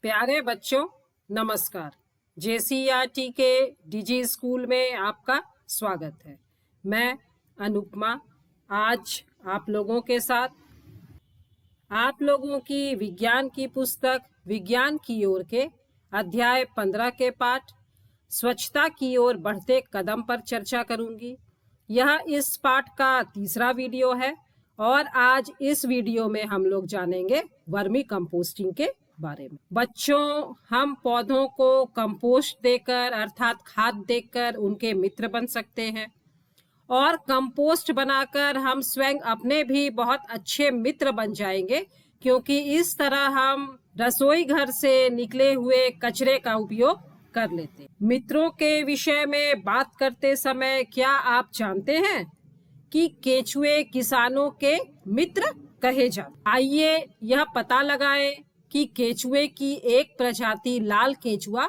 प्यारे बच्चों, नमस्कार। JCERT के डिजी स्कूल में आपका स्वागत है। मैं अनुपमा आज आप लोगों के साथ आप लोगों की विज्ञान की पुस्तक विज्ञान की ओर के अध्याय 15 के पाठ स्वच्छता की ओर बढ़ते कदम पर चर्चा करूंगी। यह इस पाठ का तीसरा वीडियो है और आज इस वीडियो में हम लोग जानेंगे वर्मी कंपोस्टिंग के बारे में। बच्चों, हम पौधों को कंपोस्ट देकर अर्थात खाद देकर उनके मित्र बन सकते हैं और कंपोस्ट बनाकर हम स्वयं अपने भी बहुत अच्छे मित्र बन जाएंगे, क्योंकि इस तरह हम रसोई घर से निकले हुए कचरे का उपयोग कर लेते हैं। मित्रों के विषय में बात करते समय क्या आप जानते हैं कि केंचुए किसानों के मित्र कहे जाते? आइए यह पता लगाएं कि केंचुए की एक प्रजाति लाल केंचुआ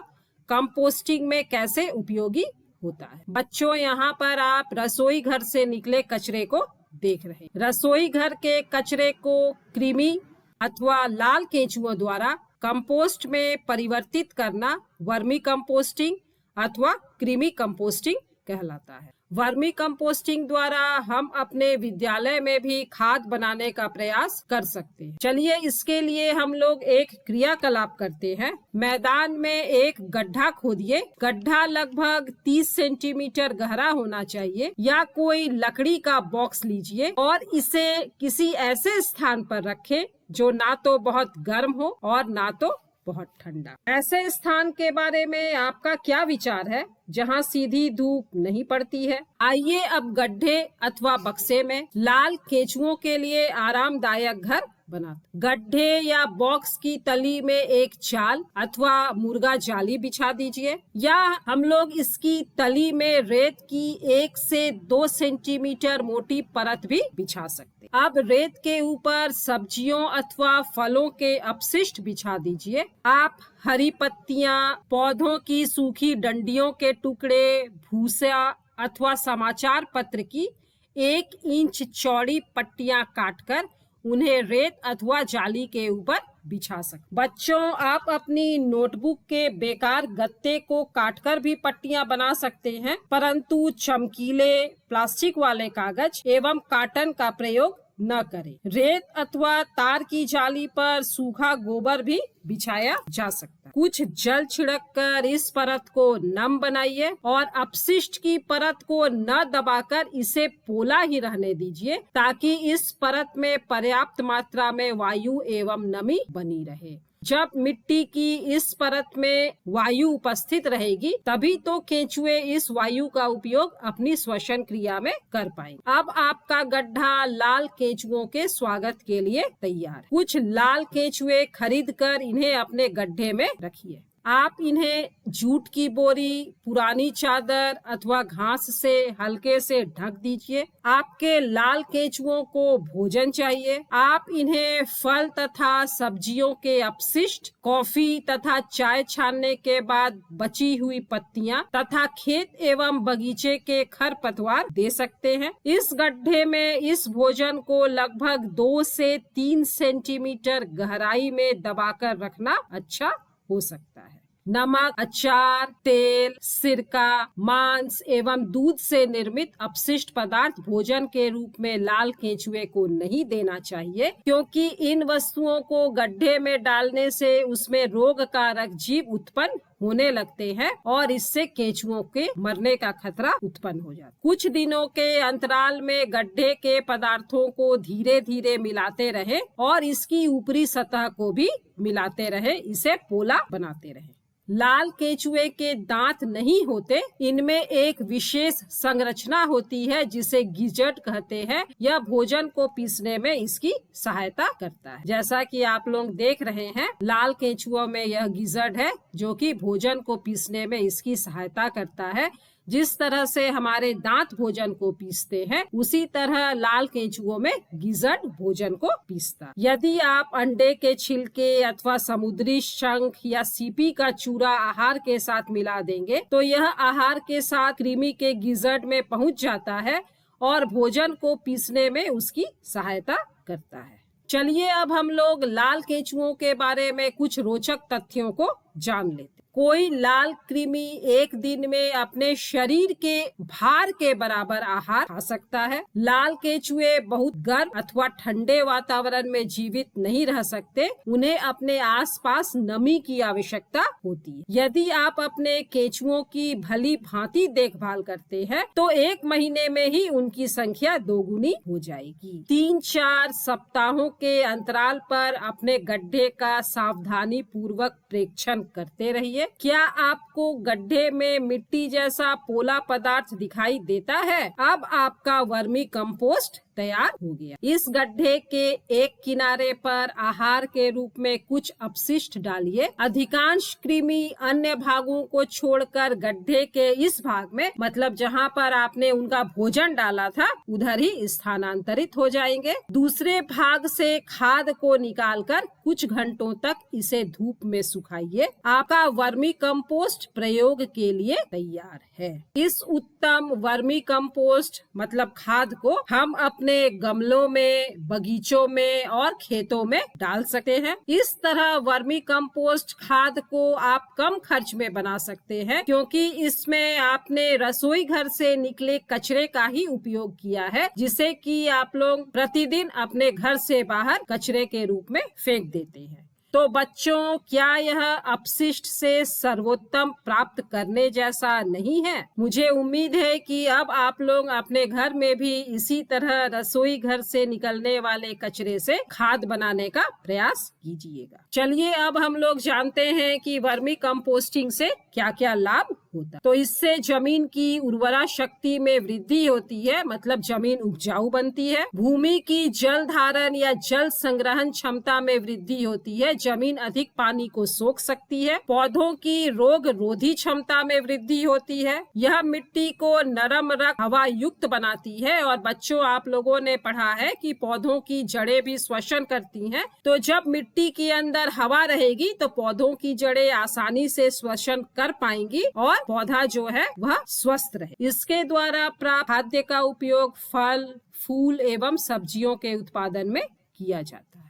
कंपोस्टिंग में कैसे उपयोगी होता है। बच्चों, यहाँ पर आप रसोई घर से निकले कचरे को देख रहे हैं। रसोई घर के कचरे को कृमि अथवा लाल केंचुओं द्वारा कंपोस्ट में परिवर्तित करना वर्मी कंपोस्टिंग अथवा कृमि कंपोस्टिंग कहलाता है। वर्मी कंपोस्टिंग द्वारा हम अपने विद्यालय में भी खाद बनाने का प्रयास कर सकते हैं। चलिए इसके लिए हम लोग एक क्रियाकलाप करते हैं। मैदान में एक गड्ढा खोदिए। गड्ढा लगभग 30 सेंटीमीटर गहरा होना चाहिए या कोई लकड़ी का बॉक्स लीजिए और इसे किसी ऐसे स्थान पर रखें जो ना तो बहुत गर्म हो और ना तो बहुत ठंडा। ऐसे स्थान के बारे में आपका क्या विचार है जहां सीधी धूप नहीं पड़ती है? आइए अब गड्ढे अथवा बक्से में लाल केंचुओं के लिए आरामदायक घर बनाते। गड्ढे या बॉक्स की तली में एक चाल अथवा मुर्गा जाली बिछा दीजिए, या हम लोग इसकी तली में रेत की 1 से 2 सेंटीमीटर मोटी परत भी बिछा सकते। अब रेत के ऊपर सब्जियों अथवा फलों के अपशिष्ट बिछा दीजिए। आप हरी पत्तियां, पौधों की सूखी डंडियों के टुकड़े, भूसा अथवा समाचार पत्र की 1 इंच चौड़ी पट्टियां काटकर उन्हें रेत अथवा जाली के ऊपर बिछा सकते। बच्चों, आप अपनी नोटबुक के बेकार गत्ते को काटकर भी पट्टियां बना सकते हैं, परंतु चमकीले प्लास्टिक वाले कागज एवं काटन का प्रयोग न करें। रेत अथवा तार की जाली पर सूखा गोबर भी बिछाया जा सकता है। कुछ जल छिड़क कर इस परत को नम बनाइए और अपशिष्ट की परत को न दबाकर इसे पोला ही रहने दीजिए, ताकि इस परत में पर्याप्त मात्रा में वायु एवं नमी बनी रहे। जब मिट्टी की इस परत में वायु उपस्थित रहेगी तभी तो केंचुए इस वायु का उपयोग अपनी श्वसन क्रिया में कर पाएंगे। अब आपका गड्ढा लाल केंचुओं के स्वागत के लिए तैयार है। कुछ लाल केंचुए खरीद कर इन्हें अपने गड्ढे में रखिए। आप इन्हें जूट की बोरी, पुरानी चादर अथवा घास से हल्के से ढक दीजिए। आपके लाल केंचुओं को भोजन चाहिए। आप इन्हें फल तथा सब्जियों के अपशिष्ट, कॉफी तथा चाय छानने के बाद बची हुई पत्तियां तथा खेत एवं बगीचे के खरपतवार दे सकते हैं। इस गड्ढे में इस भोजन को लगभग 2 से 3 सेंटीमीटर गहराई में दबाकर रखना अच्छा हो सकता है। नमक, अचार, तेल, सिरका, मांस एवं दूध से निर्मित अपशिष्ट पदार्थ भोजन के रूप में लाल केंचुए को नहीं देना चाहिए, क्योंकि इन वस्तुओं को गड्ढे में डालने से उसमें रोग कारक जीव उत्पन्न होने लगते हैं और इससे केंचुओं के मरने का खतरा उत्पन्न हो जाता है। कुछ दिनों के अंतराल में गड्ढे के पदार्थों को धीरे धीरे मिलाते रहें और इसकी ऊपरी सतह को भी मिलाते रहें, इसे पोला बनाते रहें। लाल केंचुए के दांत नहीं होते, इनमें एक विशेष संरचना होती है जिसे गिजट कहते हैं। यह भोजन को पीसने में इसकी सहायता करता है। जैसा कि आप लोग देख रहे हैं, लाल केंचुओं में यह गिजट है जो कि भोजन को पीसने में इसकी सहायता करता है। जिस तरह से हमारे दांत भोजन को पीसते हैं, उसी तरह लाल केंचुओं में गिजट भोजन को पीसता है। यदि आप अंडे के छिलके अथवा समुद्री शंख या सीपी का चूरा आहार के साथ मिला देंगे तो यह आहार के साथ कृमि के गिजट में पहुंच जाता है और भोजन को पीसने में उसकी सहायता करता है। चलिए अब हम लोग लाल केंचुओं के बारे में कुछ रोचक तथ्यों को जान लेते हैं। कोई लाल कृमि एक दिन में अपने शरीर के भार के बराबर आहार खा सकता है। लाल केंचुए बहुत गर्म अथवा ठंडे वातावरण में जीवित नहीं रह सकते, उन्हें अपने आसपास नमी की आवश्यकता होती है। यदि आप अपने केंचुओं की भली भांति देखभाल करते हैं तो 1 महीने में ही उनकी संख्या 2 गुनी हो जाएगी। 3-4 सप्ताहों के अंतराल पर अपने गड्ढे का सावधानी पूर्वक प्रेक्षण करते रहिए। क्या आपको गड्ढे में मिट्टी जैसा पोला पदार्थ दिखाई देता है? अब आपका वर्मी कंपोस्ट तैयार हो गया। इस गड्ढे के एक किनारे पर आहार के रूप में कुछ अपशिष्ट डालिए। अधिकांश कृमि अन्य भागों को छोड़कर गड्ढे के इस भाग में, मतलब जहां पर आपने उनका भोजन डाला था, उधर ही स्थानांतरित हो जाएंगे। दूसरे भाग से खाद को निकालकर कुछ घंटों तक इसे धूप में सुखाइए। आपका वर्मी कंपोस्ट प्रयोग के लिए तैयार है। इस उत्तम वर्मी कंपोस्ट मतलब खाद को हम अपने गमलों में, बगीचों में और खेतों में डाल सकते हैं। इस तरह वर्मी कंपोस्ट खाद को आप कम खर्च में बना सकते हैं, क्योंकि इसमें आपने रसोई घर से निकले कचरे का ही उपयोग किया है, जिसे कि आप लोग प्रतिदिन अपने घर से बाहर कचरे के रूप में फेंक देते हैं। तो बच्चों, क्या यह अपशिष्ट से सर्वोत्तम प्राप्त करने जैसा नहीं है? मुझे उम्मीद है कि अब आप लोग अपने घर में भी इसी तरह रसोई घर से निकलने वाले कचरे से खाद बनाने का प्रयास कीजिएगा। चलिए अब हम लोग जानते हैं कि वर्मी कंपोस्टिंग से क्या क्या लाभ होता है। तो इससे जमीन की उर्वरा शक्ति में वृद्धि होती है, मतलब जमीन उपजाऊ बनती है। भूमि की जल धारण या जल संग्रहण क्षमता में वृद्धि होती है, जमीन अधिक पानी को सोख सकती है। पौधों की रोग रोधी क्षमता में वृद्धि होती है। यह मिट्टी को नरम रख हवा युक्त बनाती है। और बच्चों, आप लोगों ने पढ़ा है कि पौधों की जड़ें भी श्वसन करती हैं। तो जब मिट्टी के अंदर हवा रहेगी तो पौधों की जड़ें आसानी से श्वसन कर पाएंगी और पौधा जो है वह स्वस्थ रहे। इसके द्वारा प्राप्त खाद्य का उपयोग फल, फूल एवं सब्जियों के उत्पादन में किया जाता है।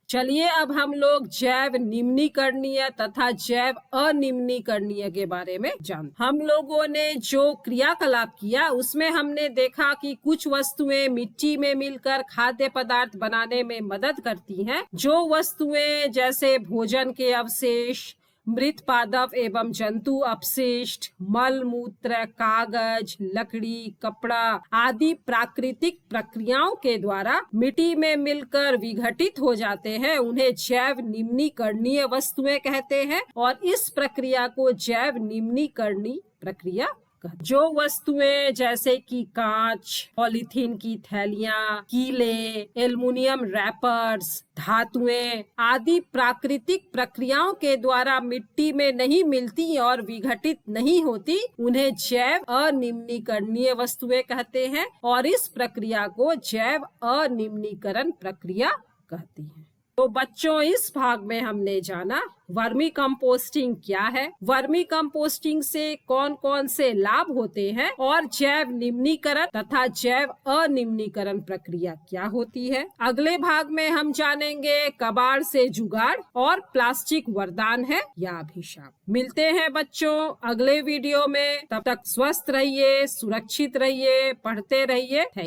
चलिए अब हम लोग जैव निम्नीकरणीय तथा जैव अनिम्नीकरणीय के बारे में जानते। हम लोगों ने जो क्रियाकलाप किया उसमें हमने देखा कि कुछ वस्तुएं मिट्टी में मिलकर खाद्य पदार्थ बनाने में मदद करती हैं। जो वस्तुएं जैसे भोजन के अवशेष, मृत पादप एवं जंतु अपशिष्ट, मल मूत्र, कागज, लकड़ी, कपड़ा आदि प्राकृतिक प्रक्रियाओं के द्वारा मिट्टी में मिलकर विघटित हो जाते हैं, उन्हें जैव निम्नीकरणीय वस्तुएं कहते हैं। और इस प्रक्रिया को जैव निम्नीकरणीय प्रक्रिया। जो वस्तुएं जैसे कि कांच, पॉलीथीन की थैलियां, कीले, एल्युमिनियम रैपर्स, धातुएं आदि प्राकृतिक प्रक्रियाओं के द्वारा मिट्टी में नहीं मिलती और विघटित नहीं होती, उन्हें जैव अनिम्नीकरणीय वस्तुएं कहते हैं। और इस प्रक्रिया को जैव अनिम्नीकरण प्रक्रिया कहते हैं। तो बच्चों, इस भाग में हमने जाना वर्मी कंपोस्टिंग क्या है, वर्मी कंपोस्टिंग से कौन कौन से लाभ होते हैं और जैव निम्नीकरण तथा जैव अनिम्नीकरण प्रक्रिया क्या होती है। अगले भाग में हम जानेंगे कबाड़ से जुगाड़ और प्लास्टिक वरदान है या अभिशाप। मिलते हैं बच्चों अगले वीडियो में। तब तक स्वस्थ रहिए, सुरक्षित रहिए, पढ़ते रहिए। Thank you.